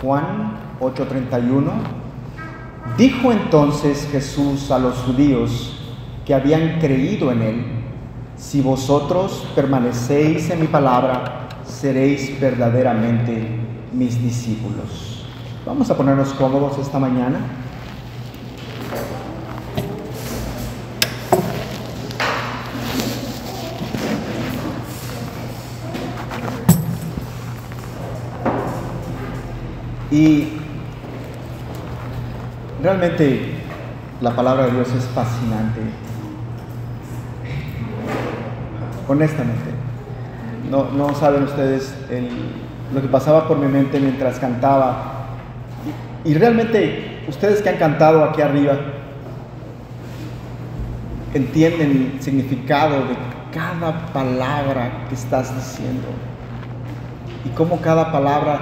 Juan 8:31. Dijo entonces Jesús a los judíos que habían creído en él: si vosotros permanecéis en mi palabra, seréis verdaderamente mis discípulos. Vamos a ponernos cómodos esta mañana. Y realmente la palabra de Dios es fascinante. Honestamente, no saben ustedes lo que pasaba por mi mente mientras cantaba. Y realmente ustedes que han cantado aquí arriba entienden el significado de cada palabra que estás diciendo y cómo cada palabra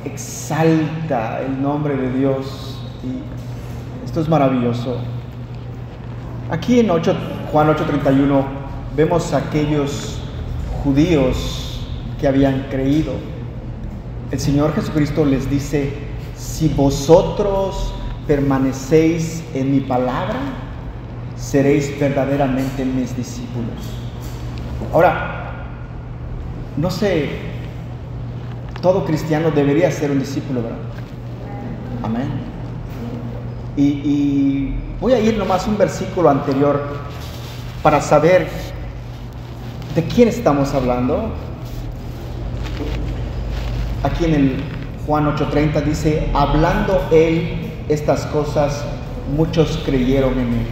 exalta el nombre de Dios. Y esto es maravilloso. Aquí en Juan 8:31 vemos a aquellos judíos que habían creído. El Señor Jesucristo les dice: si vosotros permanecéis en mi palabra, seréis verdaderamente mis discípulos. Ahora, no sé, todo cristiano debería ser un discípulo, ¿verdad? Amén. Y voy a ir nomás un versículo anterior para saber de quién estamos hablando. Aquí en el Juan 8:30 dice: hablando él estas cosas, muchos creyeron en él.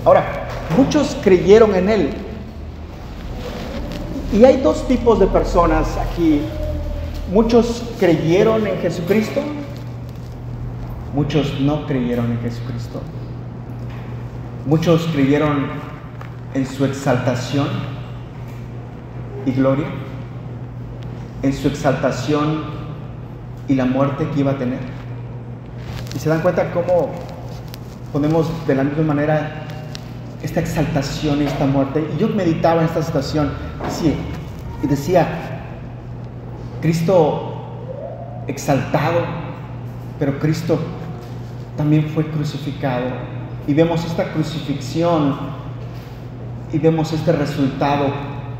Ahora, muchos creyeron en él. Y hay dos tipos de personas aquí. Muchos creyeron en Jesucristo, muchos no creyeron en Jesucristo. Muchos creyeron en su exaltación y gloria, en su exaltación y la muerte que iba a tener. Y se dan cuenta cómo ponemos de la misma manera esta exaltación y esta muerte. Y yo meditaba en esta situación y decía, Cristo exaltado, pero Cristo también fue crucificado. Y vemos esta crucifixión y vemos este resultado,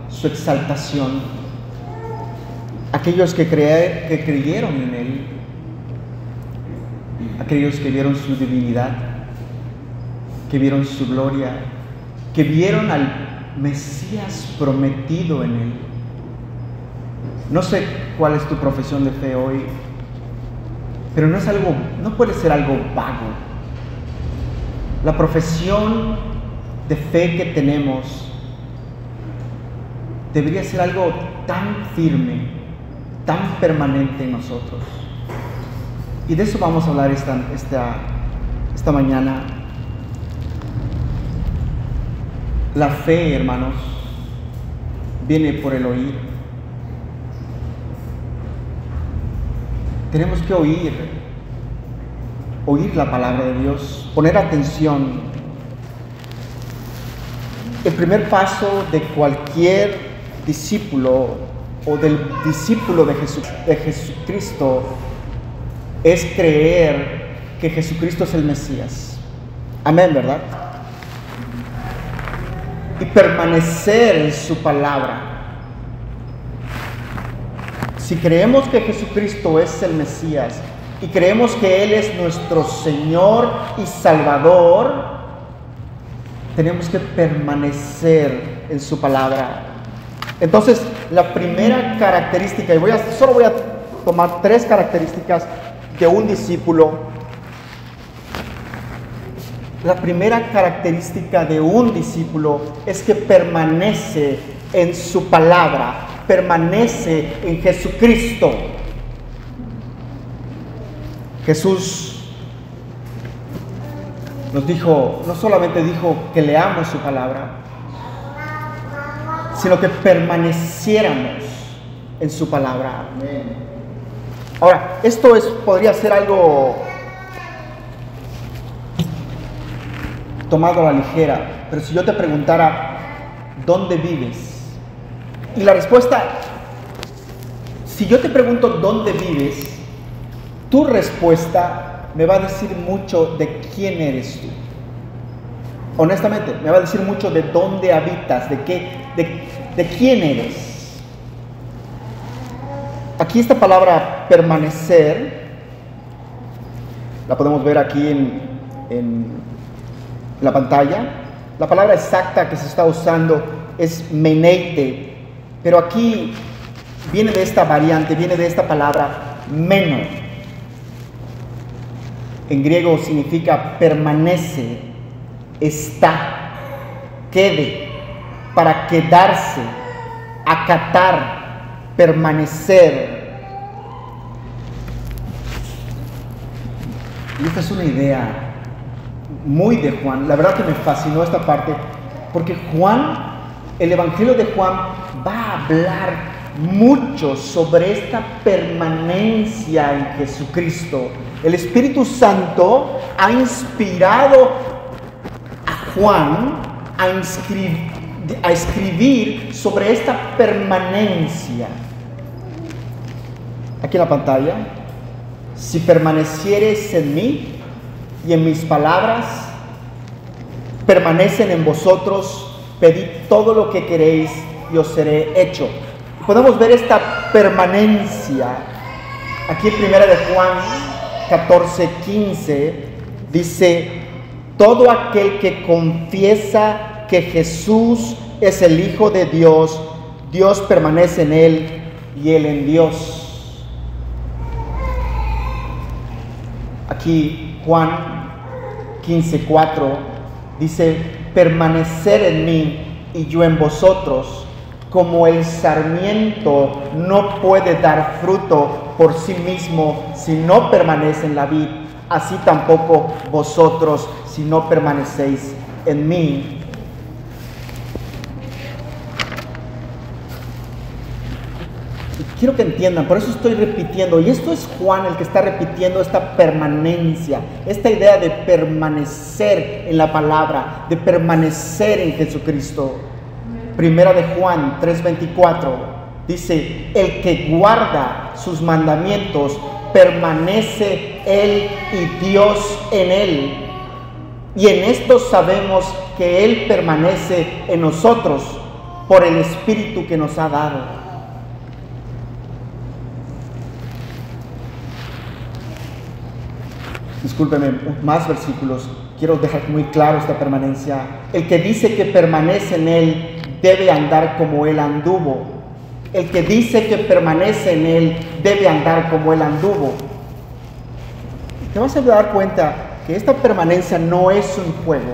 su exaltación. Aquellos que creyeron en él, aquellos que vieron su divinidad, que vieron su gloria, que vieron al Mesías prometido en él. No sé cuál es tu profesión de fe hoy, pero no puede ser algo vago. La profesión de fe que tenemos debería ser algo tan firme, tan permanente en nosotros. Y de eso vamos a hablar esta mañana. La fe, hermanos, viene por el oír. Tenemos que oír la palabra de Dios, poner atención. El primer paso de cualquier discípulo o del discípulo de Jesucristo es creer que Jesucristo es el Mesías. Amén, ¿verdad? Y permanecer en su palabra. Si creemos que Jesucristo es el Mesías y creemos que Él es nuestro Señor y Salvador, tenemos que permanecer en su palabra. Entonces, la primera característica, y solo voy a tomar 3 características de un discípulo. La primera característica de un discípulo es que permanece en su palabra, permanece en Jesucristo. Jesús nos dijo, no solamente dijo que leamos su palabra, sino que permaneciéramos en su palabra. Ahora, esto podría ser algo tomado a la ligera, pero si yo te preguntara, ¿dónde vives? Y la respuesta, si yo te pregunto ¿dónde vives?, tu respuesta me va a decir mucho de quién eres tú. Honestamente, me va a decir mucho de dónde habitas, de quién eres. Aquí esta palabra permanecer, la podemos ver aquí en la pantalla. La palabra exacta que se está usando es meneite, pero aquí viene de esta variante, viene de esta palabra meno. En griego significa permanece, está, quede, para quedarse, acatar, permanecer. Y esta es una idea muy de Juan. La verdad que me fascinó esta parte, porque Juan, el Evangelio de Juan va a hablar mucho sobre esta permanencia en Jesucristo. El Espíritu Santo ha inspirado a Juan a escribir sobre esta permanencia. Aquí en la pantalla: si permaneciereis en mí y en mis palabras permanecen en vosotros, pedid todo lo que queréis y os seré hecho. Podemos ver esta permanencia aquí en 1 de Juan 14:15. Dice: todo aquel que confiesa que Jesús es el Hijo de Dios, Dios permanece en él y él en Dios. Aquí Juan 15:4 dice: permanecer en mí y yo en vosotros, como el sarmiento no puede dar fruto por sí mismo si no permanece en la vid, así tampoco vosotros si no permanecéis en mí. Quiero que entiendan, por eso estoy repitiendo, y esto es Juan el que está repitiendo esta permanencia, esta idea de permanecer en la palabra, de permanecer en Jesucristo. Primera de Juan 3:24 dice: el que guarda sus mandamientos, permanece él y Dios en él. Y en esto sabemos que él permanece en nosotros por el Espíritu que nos ha dado. Discúlpeme, más versículos. Quiero dejar muy claro esta permanencia. El que dice que permanece en él debe andar como él anduvo. El que dice que permanece en él debe andar como él anduvo. Te vas a dar cuenta que esta permanencia no es un juego,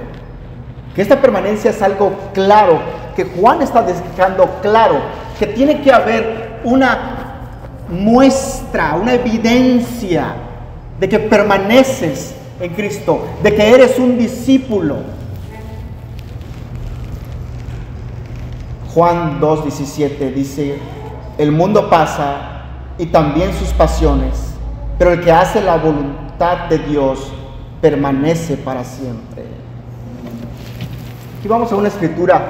que esta permanencia es algo claro, que Juan está dejando claro, que tiene que haber una muestra, una evidencia de que permaneces en Cristo, de que eres un discípulo. Juan 2:17 dice: el mundo pasa y también sus pasiones, pero el que hace la voluntad de Dios permanece para siempre. Aquí vamos a una escritura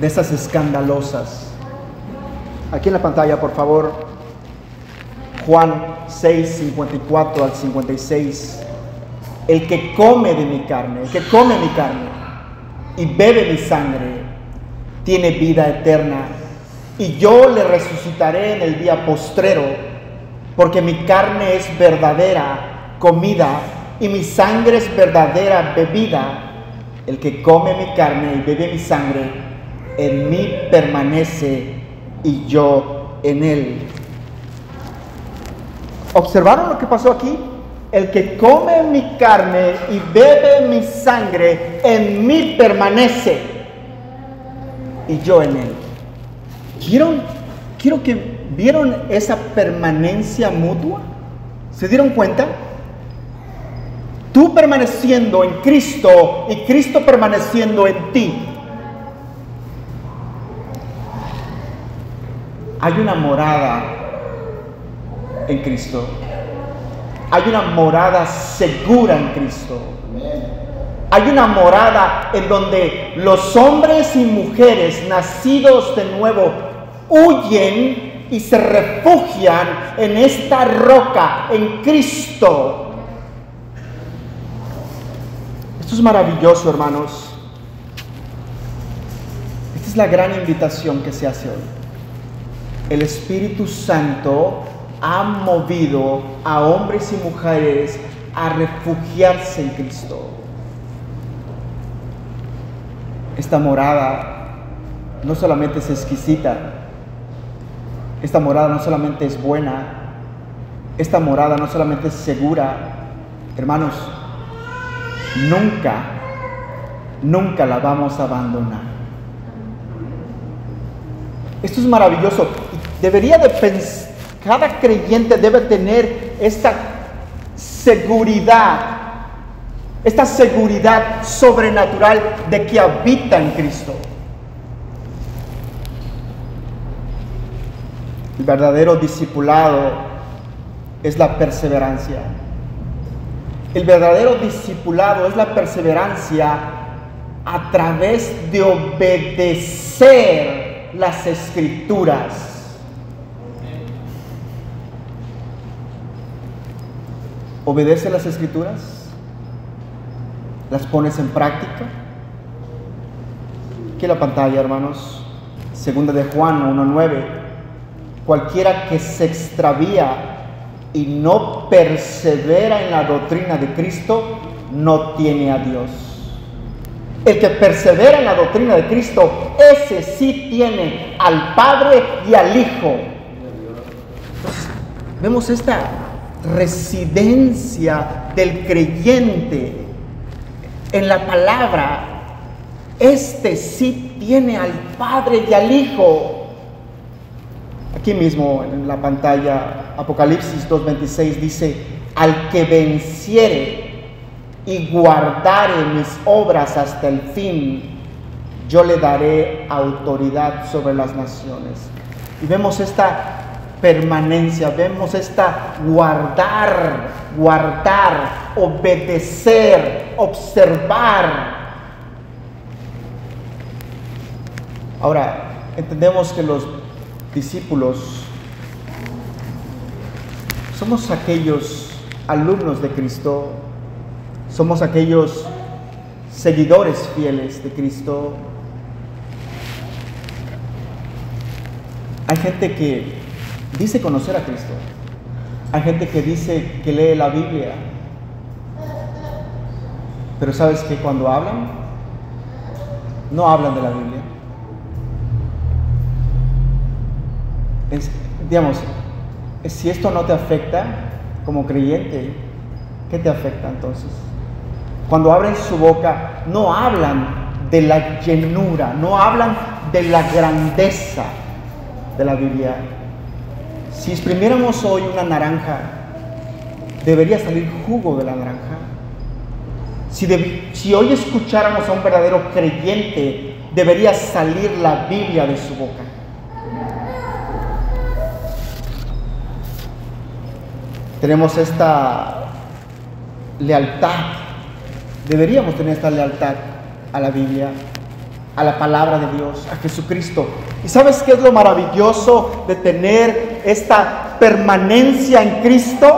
de esas escandalosas. Aquí en la pantalla, por favor. Juan 6:54 al 56. El que come de mi carne, el que come mi carne y bebe mi sangre, tiene vida eterna, y yo le resucitaré en el día postrero, porque mi carne es verdadera comida y mi sangre es verdadera bebida. El que come mi carne y bebe mi sangre, en mí permanece y yo en él. ¿Observaron lo que pasó aquí? El que come mi carne y bebe mi sangre, en mí permanece y yo en él. Quiero que vieron esa permanencia mutua. ¿Se dieron cuenta? Tú permaneciendo en Cristo y Cristo permaneciendo en ti. Hay una morada en Cristo. Hay una morada segura en Cristo. Hay una morada en donde los hombres y mujeres nacidos de nuevo huyen y se refugian en esta roca, en Cristo. Esto es maravilloso, hermanos. Esta es la gran invitación que se hace hoy. El Espíritu Santo ha movido a hombres y mujeres a refugiarse en Cristo. Esta morada no solamente es exquisita, esta morada no solamente es buena, esta morada no solamente es segura. Hermanos, nunca la vamos a abandonar. Esto es maravilloso. Debería de pensar, cada creyente debe tener esta seguridad sobrenatural de que habita en Cristo. El verdadero discipulado es la perseverancia. El verdadero discipulado es la perseverancia a través de obedecer las Escrituras. ¿Obedece las Escrituras? ¿Las pones en práctica? Aquí en la pantalla, hermanos, 2 de Juan 1:9. Cualquiera que se extravía y no persevera en la doctrina de Cristo, no tiene a Dios. El que persevera en la doctrina de Cristo, ese sí tiene al Padre y al Hijo. Entonces, vemos esta residencia del creyente en la palabra. Este sí tiene al Padre y al Hijo. Aquí mismo en la pantalla, Apocalipsis 2:26 dice: al que venciere y guardare mis obras hasta el fin, yo le daré autoridad sobre las naciones. Y vemos esta permanencia, vemos esta guardar, obedecer, observar. Ahora, entendemos que los discípulos somos aquellos alumnos de Cristo, somos aquellos seguidores fieles de Cristo. Hay gente que dice conocer a Cristo, hay gente que dice que lee la Biblia, pero ¿sabes qué? Cuando hablan, no hablan de la Biblia. Digamos, si esto no te afecta como creyente, ¿qué te afecta entonces? Cuando abren su boca, no hablan de la llenura, no hablan de la grandeza de la Biblia. Si exprimiéramos hoy una naranja, debería salir jugo de la naranja. Si hoy escucháramos a un verdadero creyente, debería salir la Biblia de su boca. Tenemos esta lealtad, deberíamos tener esta lealtad a la Biblia, a la palabra de Dios, a Jesucristo. ¿Y sabes qué es lo maravilloso de tener esta permanencia en Cristo?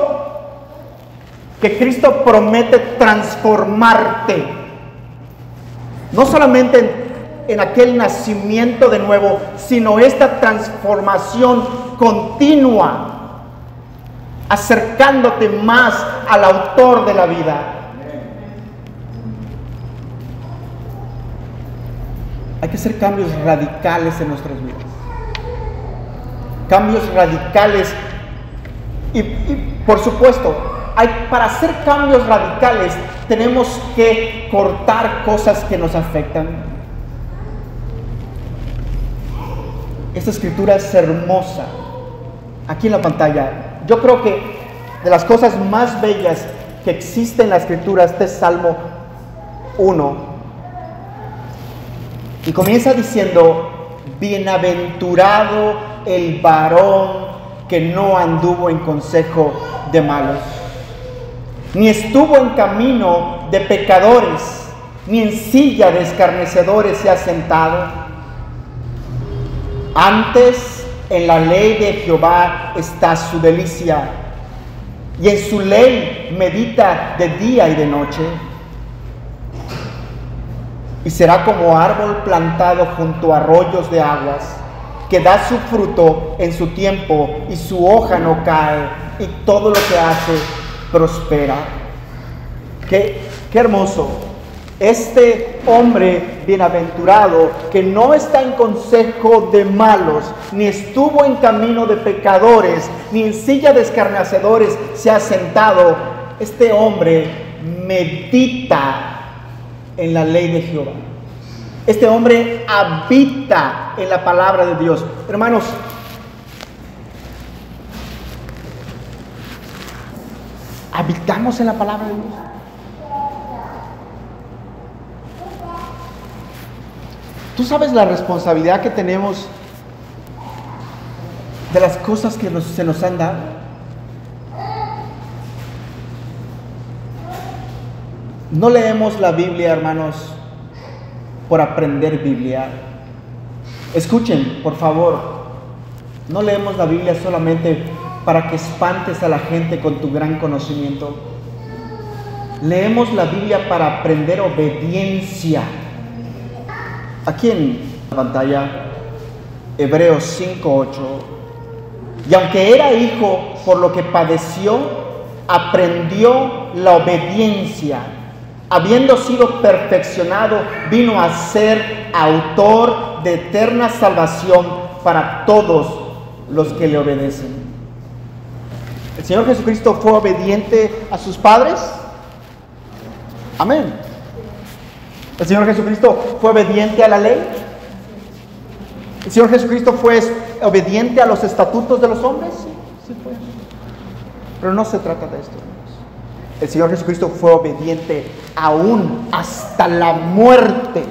Que Cristo promete transformarte, no solamente en aquel nacimiento de nuevo, sino esta transformación continua, acercándote más al autor de la vida. Hay que hacer cambios radicales en nuestras vidas. Cambios radicales. Y por supuesto, para hacer cambios radicales tenemos que cortar cosas que nos afectan. Esta escritura es hermosa. Aquí en la pantalla. Yo creo que de las cosas más bellas que existen en la escritura, este es Salmo 1. Y comienza diciendo: bienaventurado el varón que no anduvo en consejo de malos, ni estuvo en camino de pecadores, ni en silla de escarnecedores se ha sentado. Antes En la ley de Jehová está su delicia, y en su ley medita de día y de noche. Y será como árbol plantado junto a arroyos de aguas, que da su fruto en su tiempo, y su hoja no cae, y todo lo que hace prospera. Qué hermoso. Este hombre bienaventurado, que no está en consejo de malos, ni estuvo en camino de pecadores, ni en silla de escarnecedores se ha sentado. Este hombre medita en la ley de Jehová. Este hombre habita en la palabra de Dios. Hermanos, ¿habitamos en la palabra de Dios? ¿Tú sabes la responsabilidad que tenemos de las cosas que se nos han dado? No leemos la Biblia, hermanos, por aprender Biblia. Escuchen, por favor, no leemos la Biblia solamente para que espantes a la gente con tu gran conocimiento. Leemos la Biblia para aprender obediencia. Aquí en la pantalla, Hebreos 5:8. Y aunque era hijo, por lo que padeció, aprendió la obediencia. Habiendo sido perfeccionado, vino a ser autor de eterna salvación para todos los que le obedecen. ¿El Señor Jesucristo fue obediente a sus padres? Amén. ¿El Señor Jesucristo fue obediente a la ley? ¿El Señor Jesucristo fue obediente a los estatutos de los hombres? Sí fue. Pero no se trata de esto. El Señor Jesucristo fue obediente aún hasta la muerte.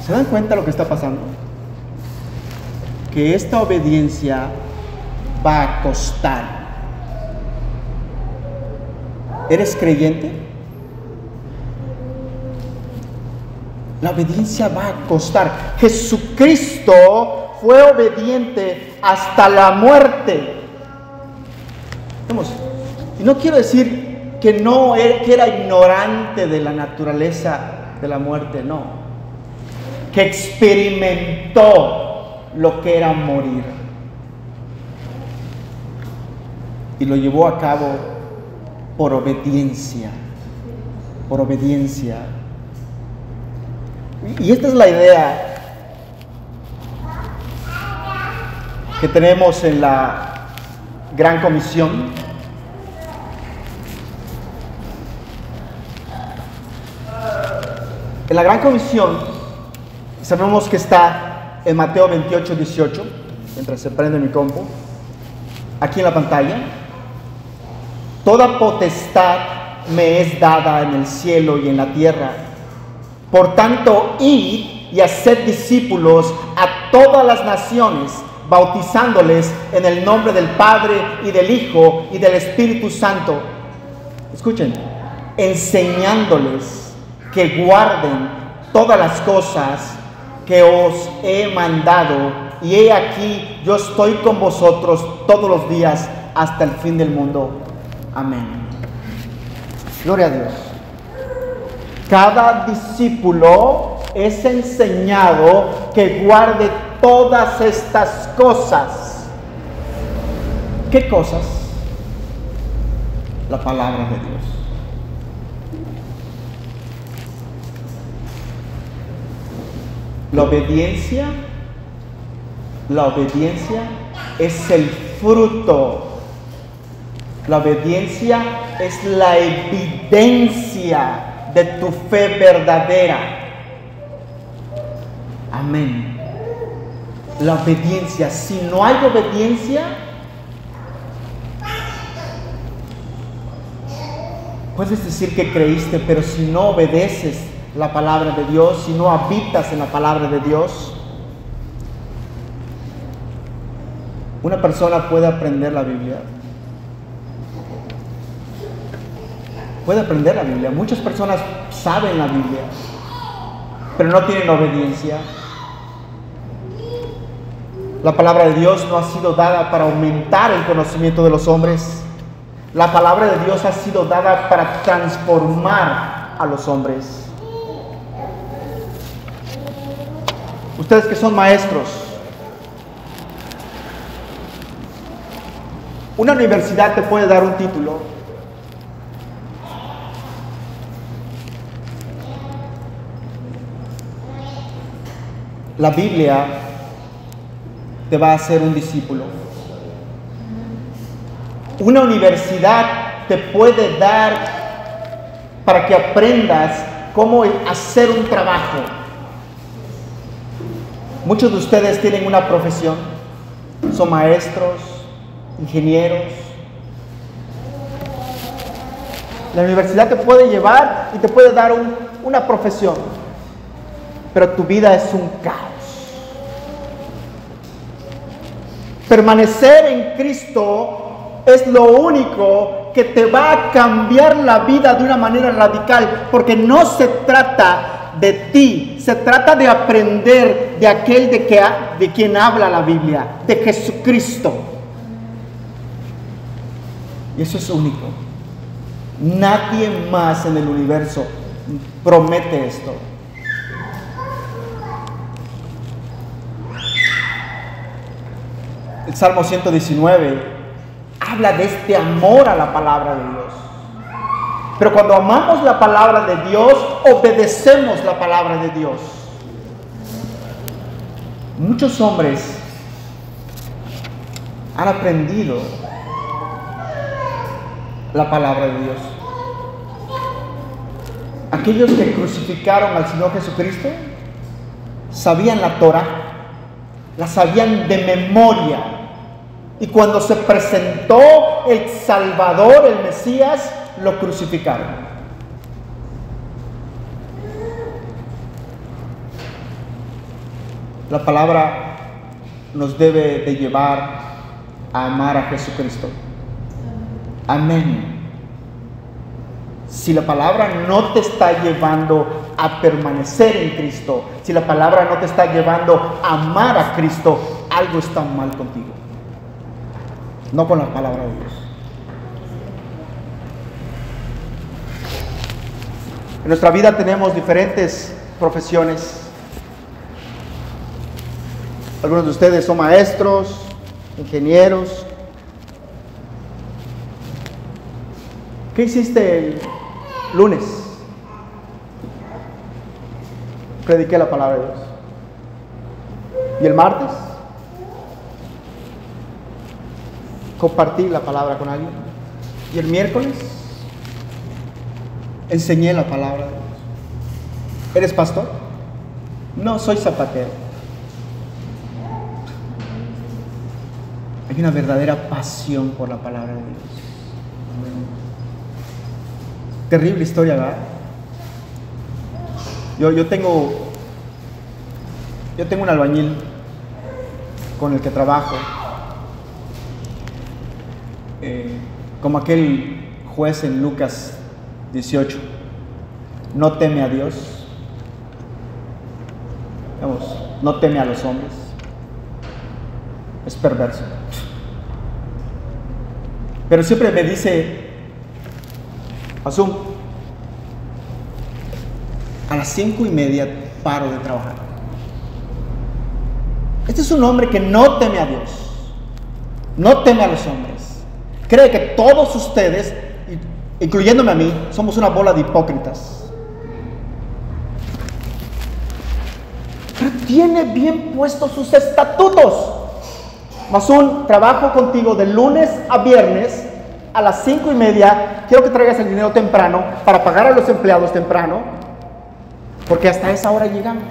¿Se dan cuenta lo que está pasando? Que esta obediencia va a costar. ¿Eres creyente? La obediencia va a costar. Jesucristo fue obediente hasta la muerte. Vamos, y no quiero decir que que era ignorante de la naturaleza de la muerte, no. Que experimentó lo que era morir. Y lo llevó a cabo por obediencia. Por obediencia. Y esta es la idea que tenemos en la Gran Comisión. En la Gran Comisión sabemos que está en Mateo 28:18, mientras se prende mi compu, aquí en la pantalla. Toda potestad me es dada en el cielo y en la tierra. Por tanto, id y haced discípulos a todas las naciones, bautizándoles en el nombre del Padre y del Hijo y del Espíritu Santo. Escuchen, enseñándoles que guarden todas las cosas que os he mandado, y he aquí, yo estoy con vosotros todos los días hasta el fin del mundo. Amén. Gloria a Dios. Cada discípulo es enseñado que guarde todas estas cosas. ¿Qué cosas? La palabra de Dios. La obediencia es el fruto. La obediencia es la evidencia de tu fe verdadera. Amén. La obediencia. Si no hay obediencia, puedes decir que creíste, pero si no obedeces la palabra de Dios, si no habitas en la palabra de Dios, una persona puede aprender la Biblia. Puede aprender la Biblia. Muchas personas saben la Biblia, pero no tienen obediencia. La palabra de Dios no ha sido dada para aumentar el conocimiento de los hombres. La palabra de Dios ha sido dada para transformar a los hombres. Ustedes que son maestros, una universidad te puede dar un título, la Biblia te va a hacer un discípulo. Una universidad te puede dar para que aprendas cómo hacer un trabajo. Muchos de ustedes tienen una profesión, son maestros, ingenieros. La universidad te puede llevar y te puede dar una profesión, pero tu vida es un caos. Permanecer en Cristo es lo único que te va a cambiar la vida de una manera radical, porque no se trata de ti, se trata de aprender de aquel de quien habla la Biblia, de Jesucristo. Y eso es único. Nadie más en el universo promete esto. El Salmo 119 habla de este amor a la palabra de Dios. Pero cuando amamos la palabra de Dios, obedecemos la palabra de Dios. Muchos hombres han aprendido la palabra de Dios. Aquellos que crucificaron al Señor Jesucristo sabían la Torah, la sabían de memoria. Y cuando se presentó el Salvador, el Mesías, lo crucificaron. La palabra nos debe de llevar a amar a Jesucristo. Amén. Si la palabra no te está llevando a permanecer en Cristo, si la palabra no te está llevando a amar a Cristo, algo está mal contigo. No con la palabra de Dios. En nuestra vida tenemos diferentes profesiones. Algunos de ustedes son maestros, ingenieros. ¿Qué hiciste el lunes? Prediqué la palabra de Dios. ¿Y el martes? Compartí la palabra con alguien. ¿Y el miércoles? Enseñé la palabra de Dios. ¿Eres pastor? No, soy zapatero. Hay una verdadera pasión por la palabra de Dios. Terrible historia, ¿verdad? Yo tengo un albañil con el que trabajo, como aquel juez en Lucas 18, no teme a Dios, vamos, no teme a los hombres, es perverso. Pero siempre me dice: Azum, a las 5:30 paro de trabajar. Este es un hombre que no teme a Dios, no teme a los hombres. Cree que todos ustedes, incluyéndome a mí, somos una bola de hipócritas. Pero tiene bien puestos sus estatutos. Mazún, trabajo contigo de lunes a viernes a las 5:30. Quiero que traigas el dinero temprano para pagar a los empleados temprano, porque hasta esa hora llegamos.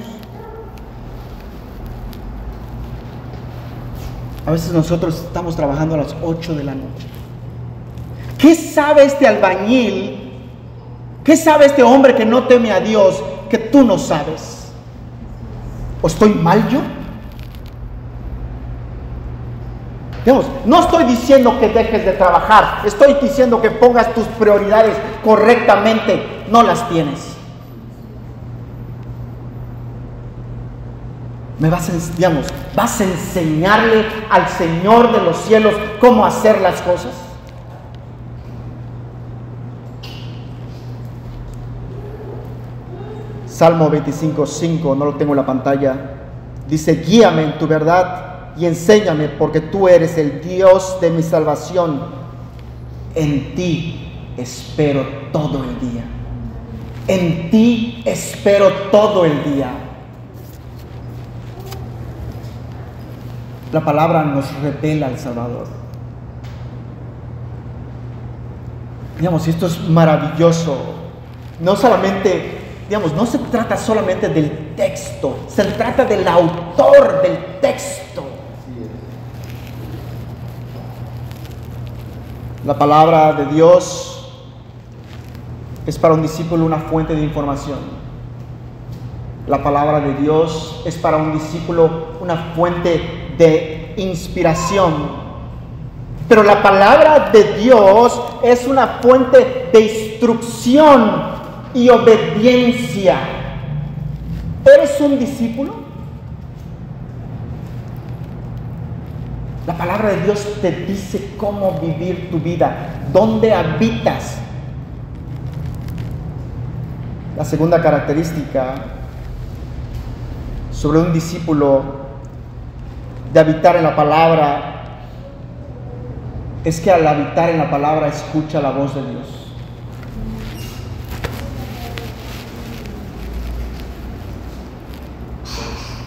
A veces nosotros estamos trabajando a las 8 de la noche. ¿Qué sabe este albañil? ¿Qué sabe este hombre que no teme a Dios que tú no sabes? ¿O estoy mal yo? Dios, no estoy diciendo que dejes de trabajar, estoy diciendo que pongas tus prioridades correctamente. No las tienes. ¿Vas a enseñarle al Señor de los cielos cómo hacer las cosas? Salmo 25:5, no lo tengo en la pantalla. Dice: guíame en tu verdad y enséñame, porque tú eres el Dios de mi salvación. En ti espero todo el día. En ti espero todo el día. La palabra nos revela al Salvador. Y esto es maravilloso. No se trata solamente del texto, se trata del autor del texto. La palabra de Dios es para un discípulo una fuente de información. La palabra de Dios es para un discípulo una fuente de inspiración. Pero la palabra de Dios es una fuente de instrucción y obediencia. ¿Eres un discípulo? La palabra de Dios te dice cómo vivir tu vida, dónde habitas. La segunda característica sobre un discípulo de habitar en la palabra es que al habitar en la palabra escucha la voz de Dios.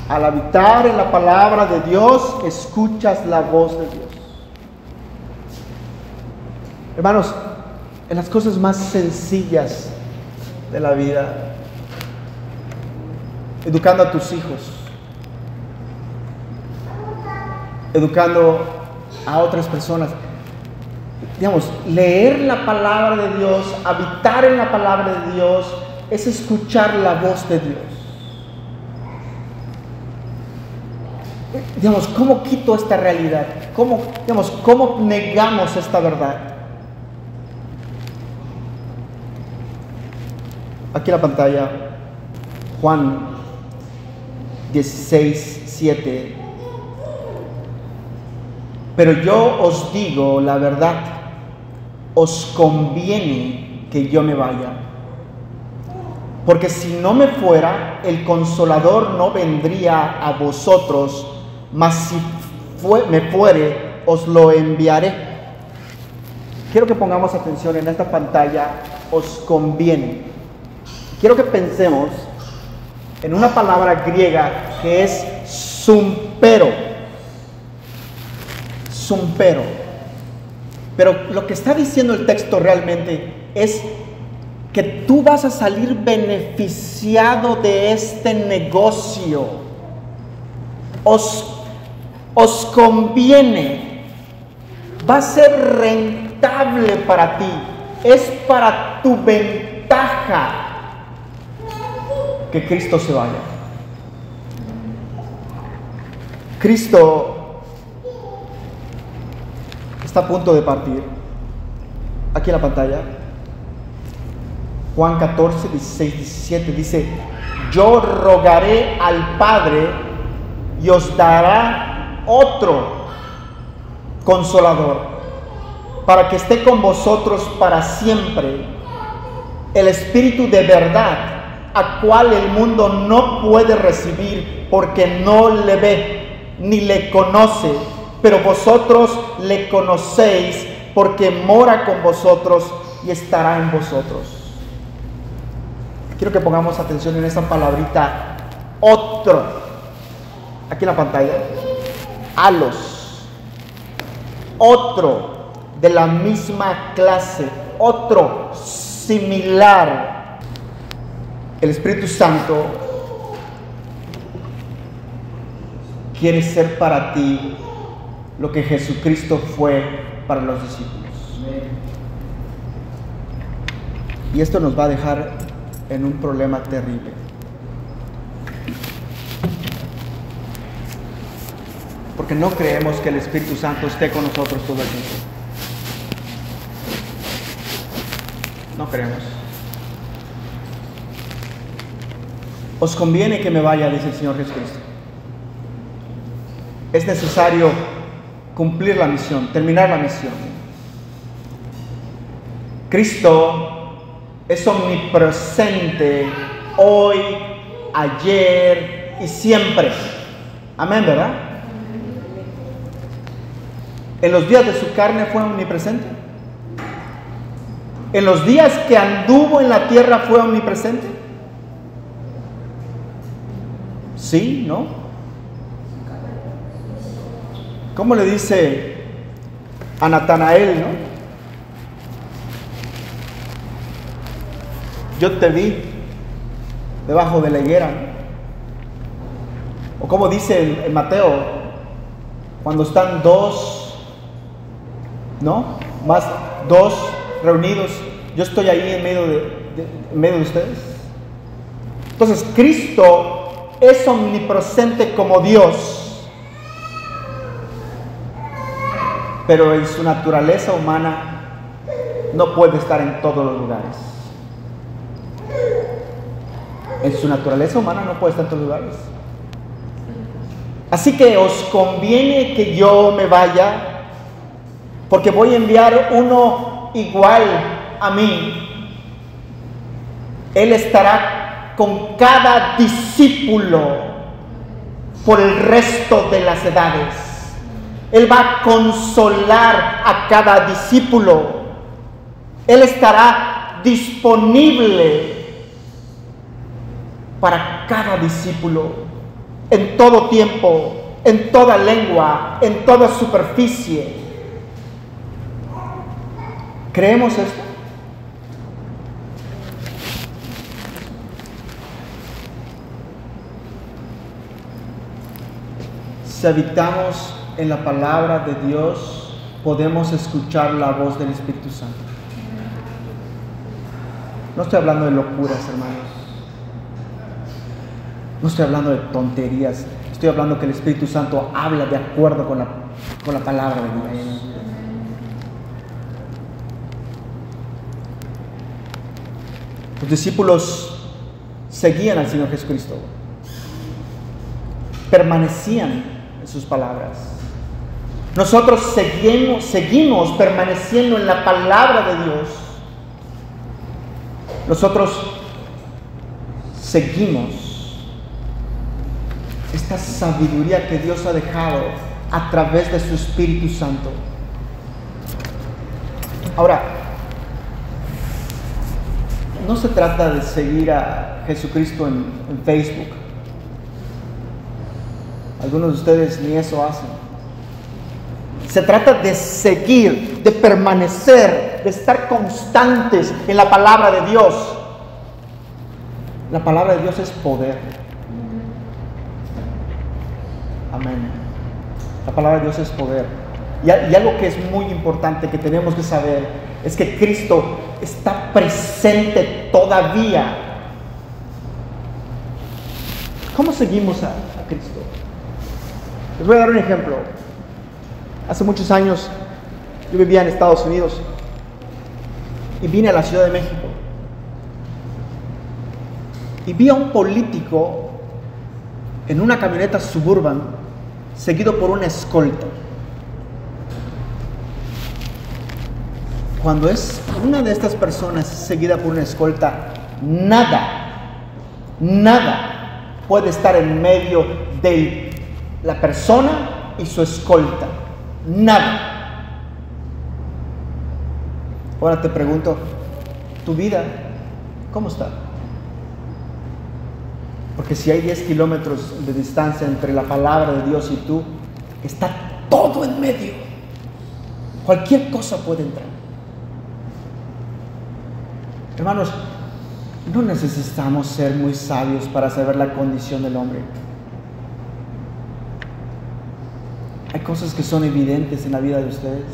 Al habitar en la palabra de Dios, escuchas la voz de Dios. Hermanos, en las cosas más sencillas de la vida, educando a tus hijos, educando a otras personas, leer la palabra de Dios, habitar en la palabra de Dios, es escuchar la voz de Dios. ¿Cómo quito esta realidad? ¿Cómo negamos esta verdad? Aquí en la pantalla, Juan 16:7. Pero yo os digo la verdad, os conviene que yo me vaya. Porque si no me fuera, el Consolador no vendría a vosotros, mas si me fuere, os lo enviaré. Quiero que pongamos atención en esta pantalla, os conviene. Quiero que pensemos en una palabra griega que es sumpero. Sumpero. Pero lo que está diciendo el texto realmente es que tú vas a salir beneficiado de este negocio. Os conviene. Va a ser rentable para ti. Es para tu ventaja que Cristo se vaya. Cristo está a punto de partir. Aquí en la pantalla, Juan 14, 16, 17 dice: yo rogaré al Padre y os dará otro Consolador, para que esté con vosotros para siempre, el Espíritu de verdad, a cual el mundo no puede recibir, porque no le ve ni le conoce, pero vosotros le conocéis, porque mora con vosotros y estará en vosotros. Quiero que pongamos atención en esa palabrita, otro. Aquí en la pantalla, alos. Otro de la misma clase, otro similar. El Espíritu Santo quiere ser para ti lo que Jesucristo fue para los discípulos. Y esto nos va a dejar en un problema terrible. Porque no creemos que el Espíritu Santo esté con nosotros todo el tiempo. No creemos. Os conviene que me vaya, dice el Señor Jesucristo. es necesario cumplir la misión, terminar la misión. Cristo es omnipresente hoy, ayer y siempre. Amén, ¿verdad? En los días de su carne fue omnipresente. En los días que anduvo en la tierra fue omnipresente. ¿Sí? ¿No? ¿Cómo le dice a Natanael, no? Yo te vi debajo de la higuera, ¿no? O como dice en Mateo, cuando están dos, ¿no? Más dos reunidos, yo estoy ahí en medio de ustedes. Entonces, Cristo es omnipresente como Dios, pero en su naturaleza humana no puede estar en todos los lugares. En su naturaleza humana no puede estar en todos los lugares. Así que os conviene que yo me vaya, porque voy a enviar uno igual a mí. Él estará con cada discípulo por el resto de las edades. Él va a consolar a cada discípulo. Él estará disponible para cada discípulo, en todo tiempo, en toda lengua, en toda superficie. ¿Creemos esto? Si habitamos en la palabra de Dios, podemos escuchar la voz del Espíritu Santo. No estoy hablando de locuras, hermanos. No estoy hablando de tonterías. Estoy hablando que el Espíritu Santo habla de acuerdo con la palabra de Dios. Los discípulos seguían al Señor Jesucristo, permanecían en sus palabras. Nosotros seguimos permaneciendo en la palabra de Dios. Nosotros seguimos esta sabiduría que Dios ha dejado a través de su Espíritu Santo. Ahora, no se trata de seguir a Jesucristo en Facebook. Algunos de ustedes ni eso hacen. Se trata de seguir, de permanecer, de estar constantes en la palabra de Dios. La palabra de Dios es poder. Amén. La palabra de Dios es poder. Y algo que es muy importante que tenemos que saber es que Cristo está presente todavía. ¿Cómo seguimos a Cristo? Les voy a dar un ejemplo. Hace muchos años yo vivía en Estados Unidos y vine a la Ciudad de México y vi a un político en una camioneta Suburban seguido por una escolta. Cuando es una de estas personas seguida por una escolta, nada puede estar en medio de la persona y su escolta. Nada. Ahora te pregunto, ¿tu vida cómo está? Porque si hay 10 kilómetros de distancia entre la palabra de Dios y tú, está todo en medio. Cualquier cosa puede entrar. Hermanos, no necesitamos ser muy sabios para saber la condición del hombre. Hay cosas que son evidentes en la vida de ustedes.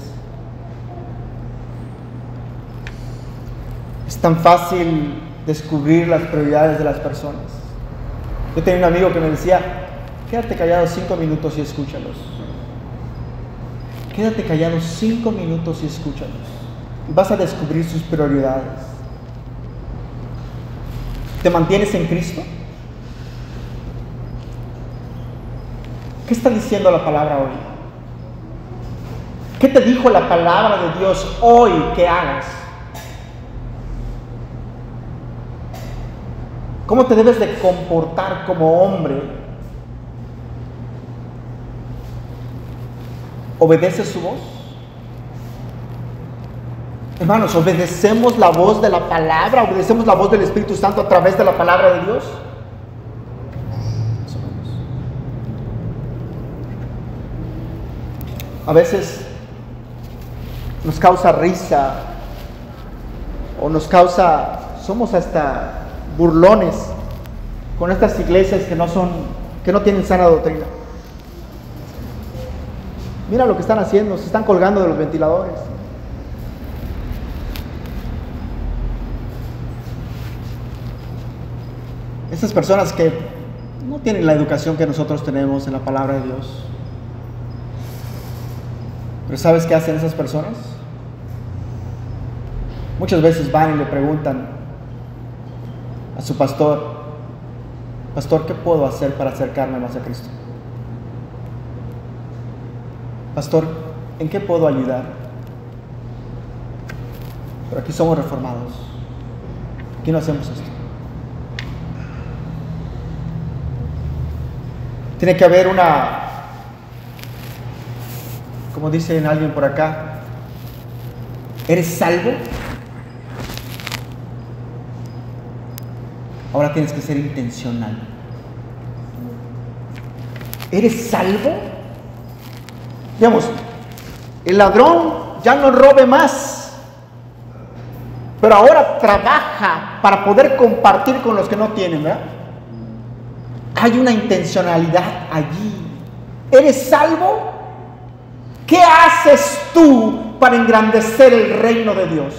Es tan fácil descubrir las prioridades de las personas. Yo tenía un amigo que me decía, quédate callado 5 minutos y escúchalos. Quédate callado 5 minutos y escúchalos. Y vas a descubrir sus prioridades. ¿Te mantienes en Cristo? ¿Qué está diciendo la palabra hoy? ¿Qué te dijo la palabra de Dios hoy que hagas? ¿Cómo te debes de comportar como hombre? ¿Obedeces su voz? Hermanos, ¿obedecemos la voz de la palabra? ¿Obedecemos la voz del Espíritu Santo a través de la palabra de Dios? A veces nos causa risa o somos hasta burlones con estas iglesias que no tienen sana doctrina. Mira lo que están haciendo, se están colgando de los ventiladores. Estas personas que no tienen la educación que nosotros tenemos en la palabra de Dios. Pero ¿sabes qué hacen esas personas? Muchas veces van y le preguntan a su pastor: pastor, ¿qué puedo hacer para acercarme más a Cristo? Pastor, ¿en qué puedo ayudar? Pero aquí somos reformados. Aquí no hacemos esto. Tiene que haber como dice alguien por acá, ¿eres salvo? Ahora tienes que ser intencional. ¿Eres salvo? Digamos, el ladrón ya no robe más, pero ahora trabaja para poder compartir con los que no tienen, ¿verdad? Hay una intencionalidad allí. ¿Eres salvo? ¿Qué haces tú para engrandecer el reino de Dios?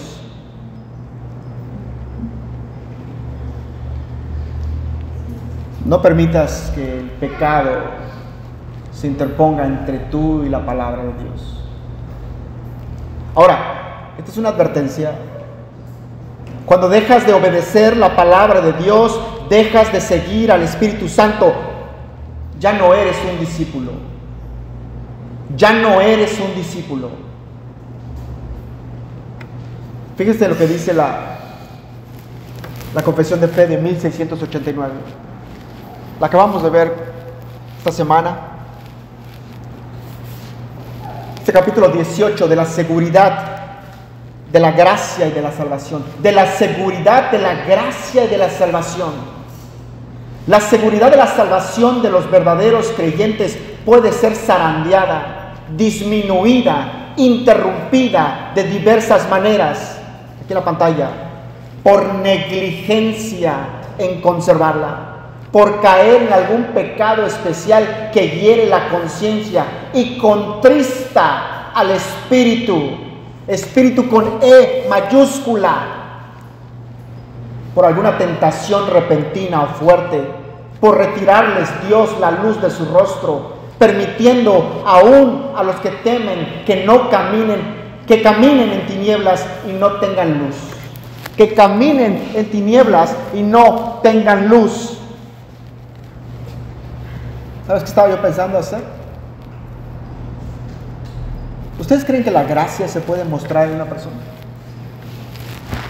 No permitas que el pecado se interponga entre tú y la palabra de Dios. Ahora, esta es una advertencia. Cuando dejas de obedecer la palabra de Dios, dejas de seguir al Espíritu Santo, ya no eres un discípulo. Ya no eres un discípulo. Fíjese lo que dice la Confesión de Fe de 1689. La acabamos de ver esta semana. Este capítulo 18 de la seguridad de la gracia y de la salvación. De la seguridad de la gracia y de la salvación. La seguridad de la salvación de los verdaderos creyentes puede ser zarandeada, disminuida, interrumpida de diversas maneras. Aquí en la pantalla. Por negligencia en conservarla. Por caer en algún pecado especial que hiere la conciencia y contrista al espíritu. Espíritu con E mayúscula. Por alguna tentación repentina o fuerte. Por retirarles Dios la luz de su rostro, permitiendo aún a los que temen que caminen en tinieblas y no tengan luz. Que caminen en tinieblas y no tengan luz. ¿Sabes qué estaba yo pensando hacer? ¿Ustedes creen que la gracia se puede mostrar en una persona?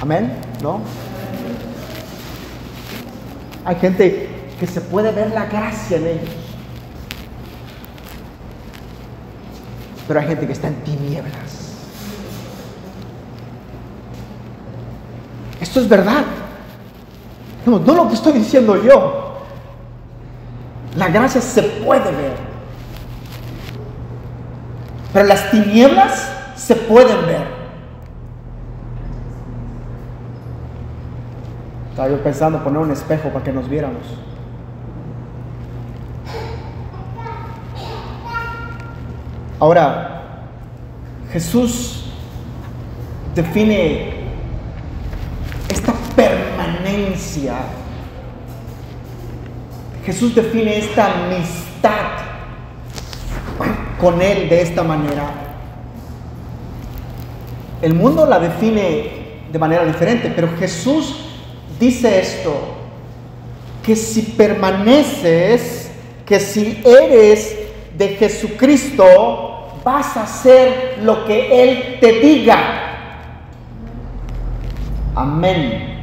¿Amén? ¿No? Hay gente que se puede ver la gracia en ellos. Pero hay gente que está en tinieblas. Esto es verdad. No lo que estoy diciendo yo. La gracia se puede ver. Pero las tinieblas se pueden ver. Estaba yo pensando poner un espejo para que nos viéramos. Ahora, Jesús define esta permanencia. Jesús define esta amistad con Él de esta manera. El mundo la define de manera diferente, pero Jesús dice esto, que si permaneces, que si eres de Jesucristo, vas a hacer lo que Él te diga. Amén.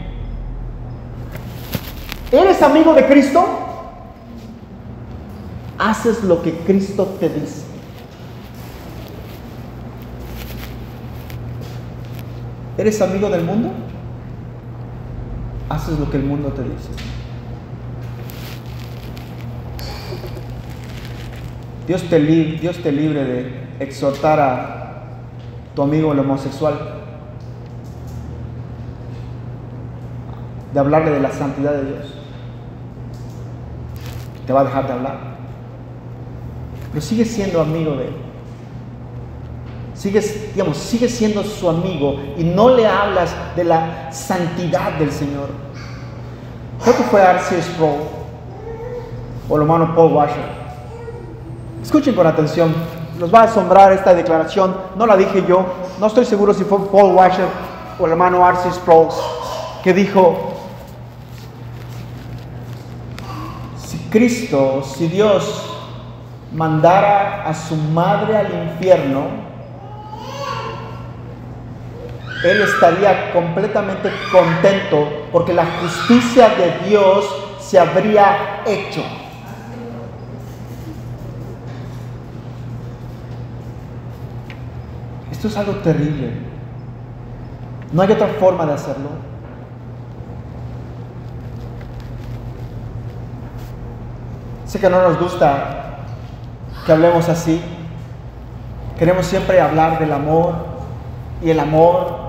¿Eres amigo de Cristo? Haces lo que Cristo te dice. ¿Eres amigo del mundo? Haces lo que el mundo te dice. Dios te libre de exhortar a tu amigo el homosexual, de hablarle de la santidad de Dios. Te va a dejar de hablar, pero sigue siendo amigo de él. Sigue siendo su amigo y no le hablas de la santidad del Señor. Creo que fue R.C. Sproul o el hermano Paul Washer. Escuchen con atención, los va a asombrar esta declaración. No la dije yo, no estoy seguro si fue Paul Washer o el hermano R.C. Sproul que dijo: si Dios mandara a su madre al infierno, Él estaría completamente contento porque la justicia de Dios se habría hecho. Esto es algo terrible. No hay otra forma de hacerlo. Sé que no nos gusta que hablemos así. Queremos siempre hablar del amor y el amor.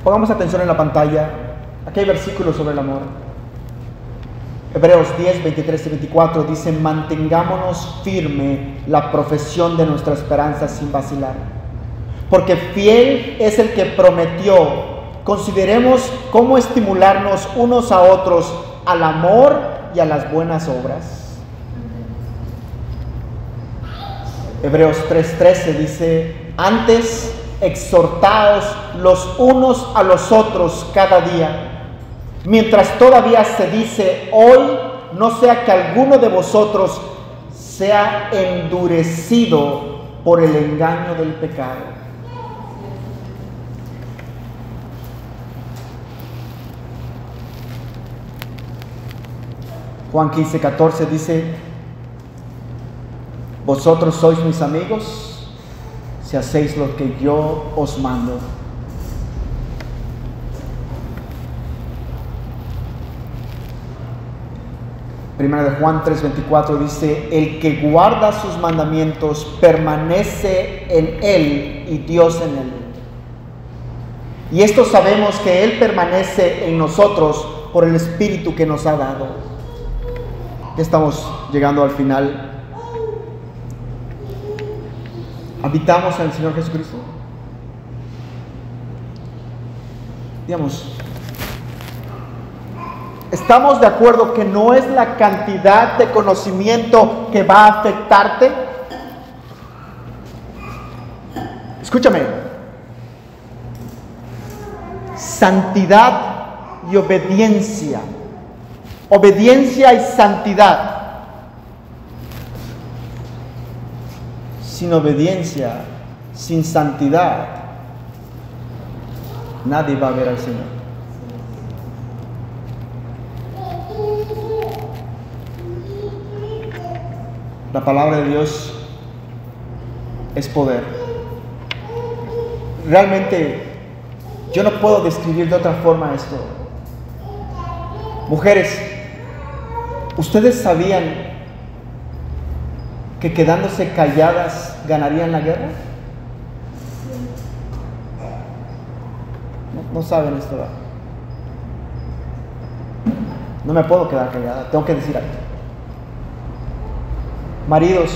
Pongamos atención en la pantalla. Aquí hay versículos sobre el amor. Hebreos 10, 23 y 24 dice: mantengámonos firme la profesión de nuestra esperanza sin vacilar, porque fiel es el que prometió. Consideremos cómo estimularnos unos a otros al amor y a las buenas obras. Hebreos 3:13 dice: antes exhortaos los unos a los otros cada día, mientras todavía se dice hoy, no sea que alguno de vosotros sea endurecido por el engaño del pecado. Juan 15:14 dice: vosotros sois mis amigos si hacéis lo que yo os mando. Primera de Juan 3:24 dice: el que guarda sus mandamientos permanece en él y Dios en él. Y esto sabemos que él permanece en nosotros por el Espíritu que nos ha dado. Ya estamos llegando al final. ¿Habitamos en el Señor Jesucristo? Digamos, ¿estamos de acuerdo que no es la cantidad de conocimiento que va a afectarte? Escúchame. Santidad y obediencia. Obediencia y santidad. Sin obediencia, sin santidad, nadie va a ver al Señor. La palabra de Dios es poder. Realmente yo no puedo describir de otra forma esto. Mujeres, ¿ustedes sabían que quedándose calladas ganarían la guerra? No saben esto, ¿verdad? No me puedo quedar callada, tengo que decir algo. Maridos,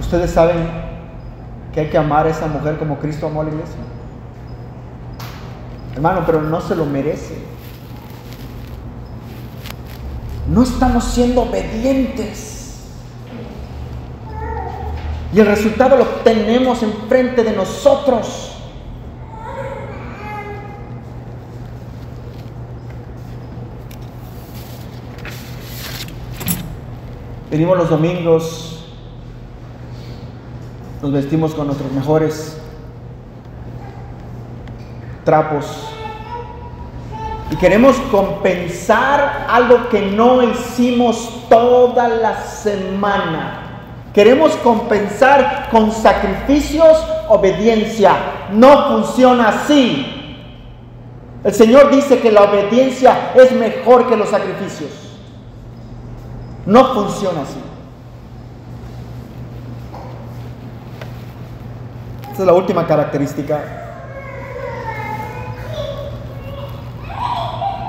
¿ustedes saben que hay que amar a esa mujer como Cristo amó a la iglesia? Hermano, pero no se lo merece. No estamos siendo obedientes. Y el resultado lo tenemos enfrente de nosotros. Venimos los domingos, nos vestimos con nuestros mejores trapos y queremos compensar algo que no hicimos toda la semana. Queremos compensar con sacrificios, obediencia. No funciona así. El Señor dice que la obediencia es mejor que los sacrificios. No funciona así. Esta es la última característica.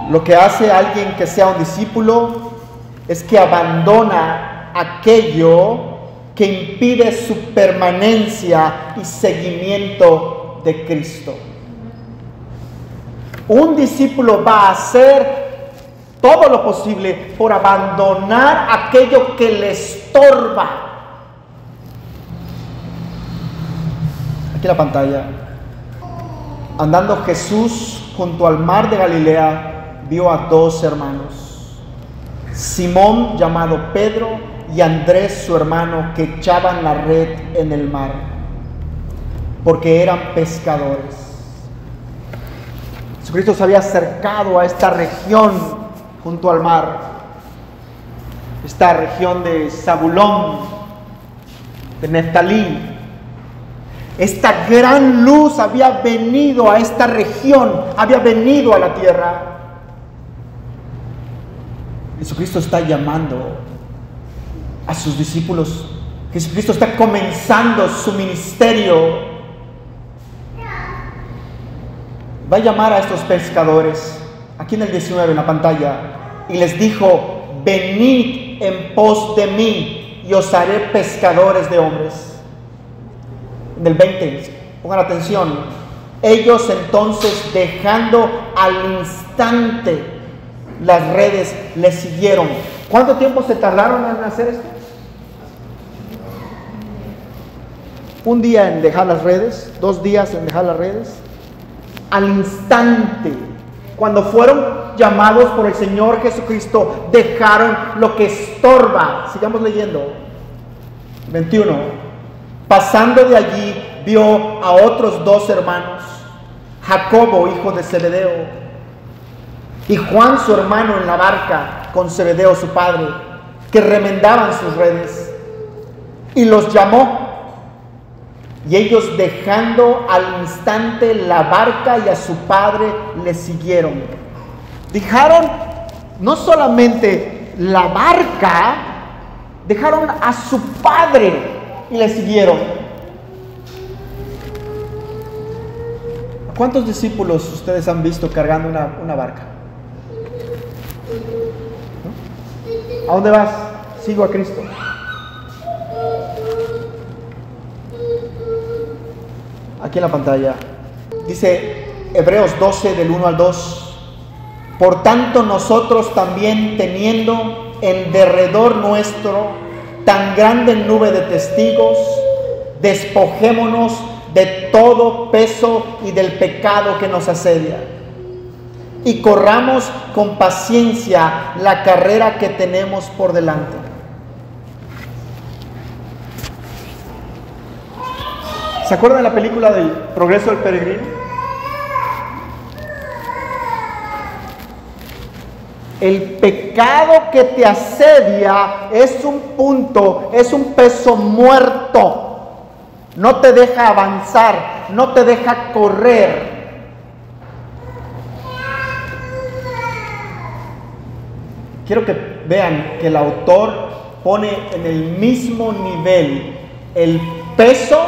Lo que hace a alguien que sea un discípulo es que abandona aquello que impide su permanencia y seguimiento de Cristo. Un discípulo va a hacer todo lo posible por abandonar aquello que le estorba. Aquí en la pantalla. Andando Jesús junto al mar de Galilea, vio a dos hermanos, Simón llamado Pedro y Andrés su hermano, que echaban la red en el mar, porque eran pescadores. Jesucristo se había acercado a esta región junto al mar, esta región de Zabulón, de Neftalí. Esta gran luz había venido a esta región, había venido a la tierra. Jesucristo está llamando a sus discípulos. Jesucristo está comenzando su ministerio. Va a llamar a estos pescadores, aquí en el 19 en la pantalla, y les dijo: venid en pos de mí y os haré pescadores de hombres. En el 20, pongan atención, ellos entonces, dejando al instante las redes, le siguieron. ¿Cuánto tiempo se tardaron en hacer esto? Un día en dejar las redes, 2 días en dejar las redes. Al instante, cuando fueron llamados por el Señor Jesucristo, dejaron lo que estorba. Sigamos leyendo. 21. Pasando de allí, vio a otros 2 hermanos, Jacobo, hijo de Zebedeo, y Juan su hermano, en la barca con Zebedeo su padre, que remendaban sus redes, y los llamó. Y ellos, dejando al instante la barca y a su padre, le siguieron. Dejaron no solamente la barca, dejaron a su padre y le siguieron. ¿Cuántos discípulos ustedes han visto cargando una barca? ¿A dónde vas? Sigo a Cristo. Aquí en la pantalla dice Hebreos 12 del 1 al 2: por tanto nosotros también, teniendo en derredor nuestro tan grande nube de testigos, despojémonos de todo peso y del pecado que nos asedia, y corramos con paciencia la carrera que tenemos por delante. ¿Se acuerdan de la película del Progreso del Peregrino? El pecado que te asedia es un punto, es un peso muerto. No te deja avanzar, no te deja correr. Quiero que vean que el autor pone en el mismo nivel el peso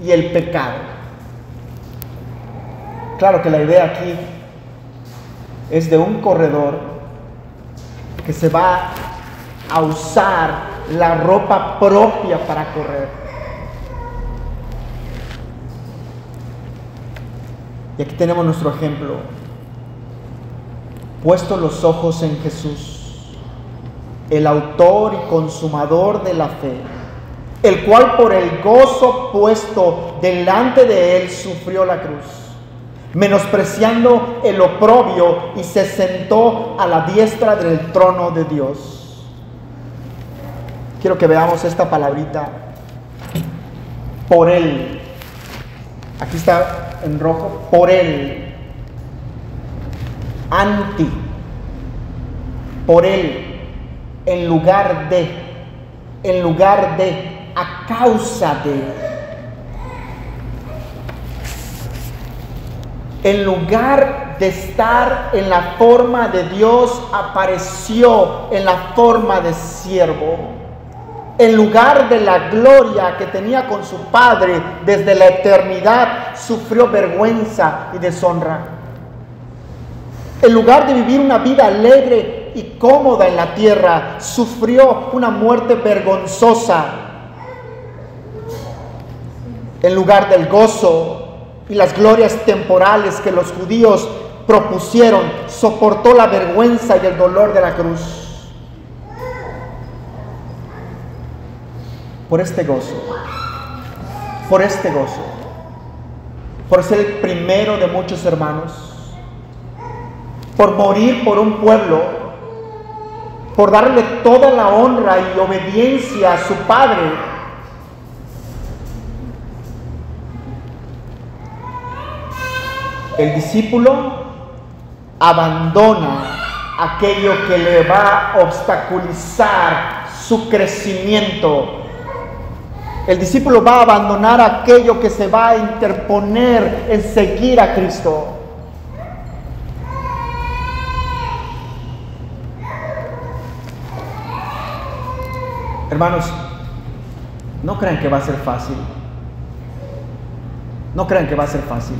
y el pecado. Claro que la idea aquí es de un corredor que se va a usar la ropa propia para correr. Y aquí tenemos nuestro ejemplo. Puesto los ojos en Jesús, el autor y consumador de la fe, el cual por el gozo puesto delante de él sufrió la cruz, menospreciando el oprobio, y se sentó a la diestra del trono de Dios. quiero que veamos esta palabrita, por Él. Aquí está en rojo, por Él. Anti, por Él, en lugar de, a causa de. En lugar de estar en la forma de Dios, apareció en la forma de siervo. En lugar de la gloria que tenía con su Padre desde la eternidad, sufrió vergüenza y deshonra. En lugar de vivir una vida alegre y cómoda en la tierra, sufrió una muerte vergonzosa. En lugar del gozo y las glorias temporales que los judíos propusieron, soportó la vergüenza y el dolor de la cruz. Por este gozo, por ser el primero de muchos hermanos, por morir por un pueblo, por darle toda la honra y obediencia a su Padre. El discípulo abandona aquello que le va a obstaculizar su crecimiento. El discípulo va a abandonar aquello que se va a interponer en seguir a Cristo. Hermanos, no crean que va a ser fácil. No crean que va a ser fácil.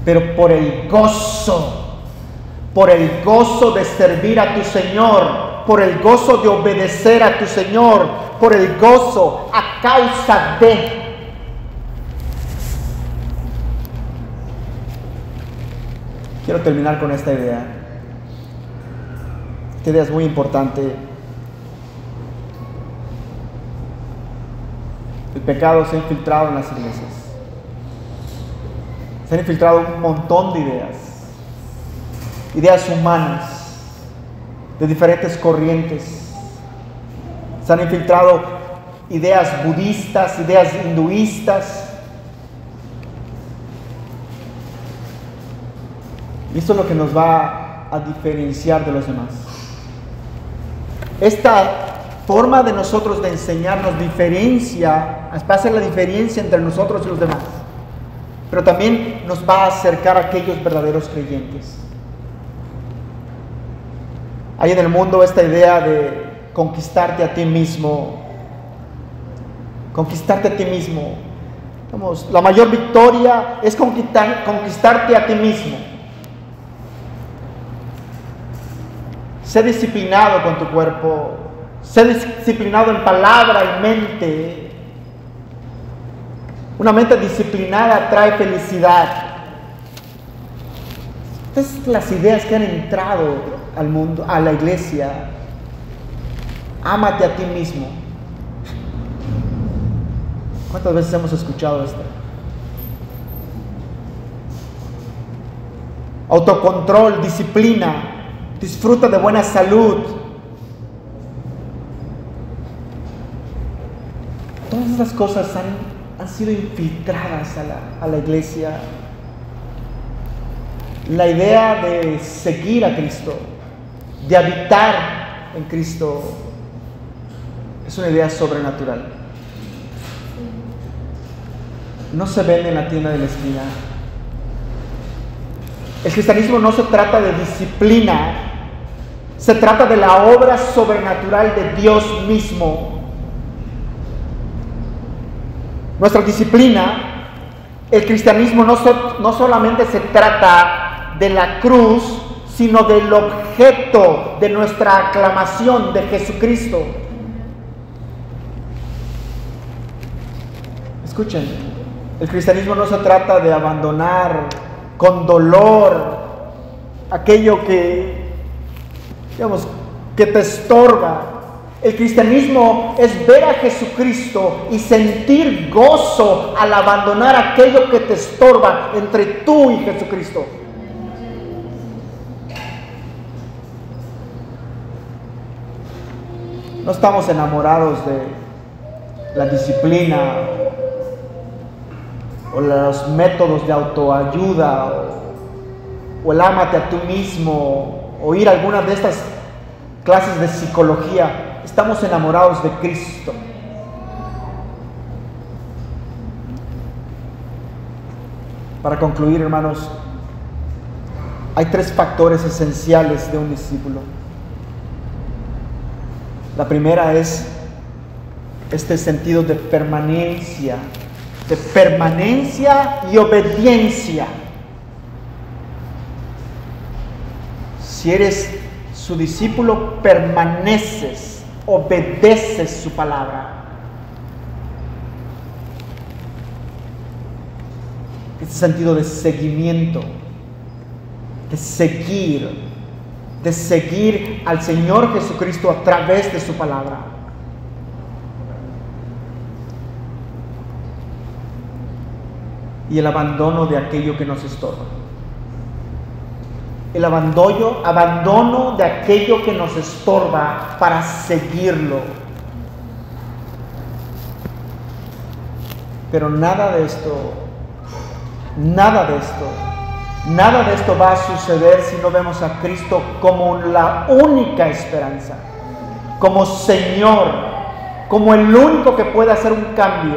Pero por el gozo de servir a tu Señor, por el gozo de obedecer a tu Señor, por el gozo a causa de. Quiero terminar con esta idea. Esta idea es muy importante. El pecado se ha infiltrado en las iglesias. Se han infiltrado un montón de ideas humanas, de diferentes corrientes. Se han infiltrado ideas budistas, ideas hinduistas. Y esto es lo que nos va a diferenciar de los demás. Esta forma de nosotros de enseñar nos diferencia, va a hacer la diferencia entre nosotros y los demás. Pero también nos va a acercar a aquellos verdaderos creyentes. Hay en el mundo esta idea de conquistarte a ti mismo. Conquistarte a ti mismo. Vamos, la mayor victoria es conquistarte a ti mismo. Sé disciplinado con tu cuerpo. Sé disciplinado en palabra y mente. Una mente disciplinada trae felicidad. Estas son las ideas que han entrado al mundo, a la iglesia. Ámate a ti mismo. ¿Cuántas veces hemos escuchado esto? Autocontrol, disciplina, disfruta de buena salud. Todas estas cosas han sido infiltradas a la iglesia. La idea de seguir a Cristo, de habitar en Cristo, es una idea sobrenatural. No se vende en la tienda de la esquina. El cristianismo no se trata de disciplina, se trata de la obra sobrenatural de Dios mismo. Nuestra disciplina, el cristianismo no solamente se trata de la cruz, sino del objeto de nuestra aclamación de Jesucristo. Escuchen, el cristianismo no se trata de abandonar con dolor aquello que, digamos, que te estorba. El cristianismo es ver a Jesucristo y sentir gozo al abandonar aquello que te estorba entre tú y Jesucristo. No estamos enamorados de la disciplina o los métodos de autoayuda o el ámate a tú mismo o ir a alguna de estas clases de psicología. Estamos enamorados de Cristo. Para concluir, hermanos, hay 3 factores esenciales de un discípulo. La primera es este sentido de permanencia y obediencia. Si eres su discípulo, permaneces, obedeces su palabra. Este sentido de seguimiento, de seguir al Señor Jesucristo a través de su palabra. Y el abandono de aquello que nos estorba. El abandono de aquello que nos estorba para seguirlo. Pero nada de esto va a suceder si no vemos a Cristo como la única esperanza, como Señor, como el único que puede hacer un cambio.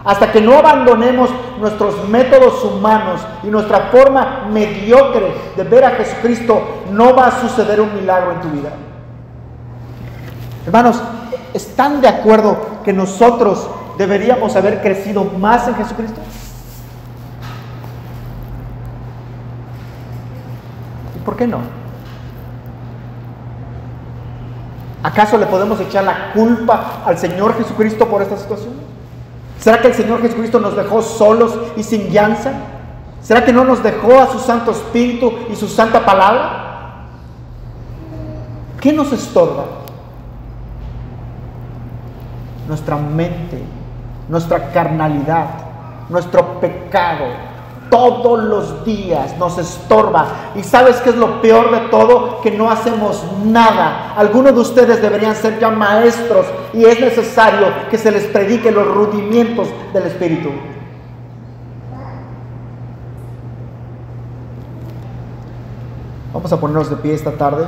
Hasta que no abandonemos nuestros métodos humanos y nuestra forma mediocre de ver a Jesucristo, no va a suceder un milagro en tu vida. Hermanos, ¿están de acuerdo que nosotros deberíamos haber crecido más en Jesucristo? ¿Y por qué no? ¿Acaso le podemos echar la culpa al Señor Jesucristo por esta situación? ¿Será que el Señor Jesucristo nos dejó solos y sin guianza? ¿Será que no nos dejó a su Santo Espíritu y su Santa Palabra? ¿Qué nos estorba? Nuestra mente, nuestra carnalidad, nuestro pecado. Todos los días nos estorba. ¿Y sabes qué es lo peor de todo? Que no hacemos nada. Algunos de ustedes deberían ser ya maestros y es necesario que se les predique los rudimientos del Espíritu. Vamos a ponernos de pie esta tarde.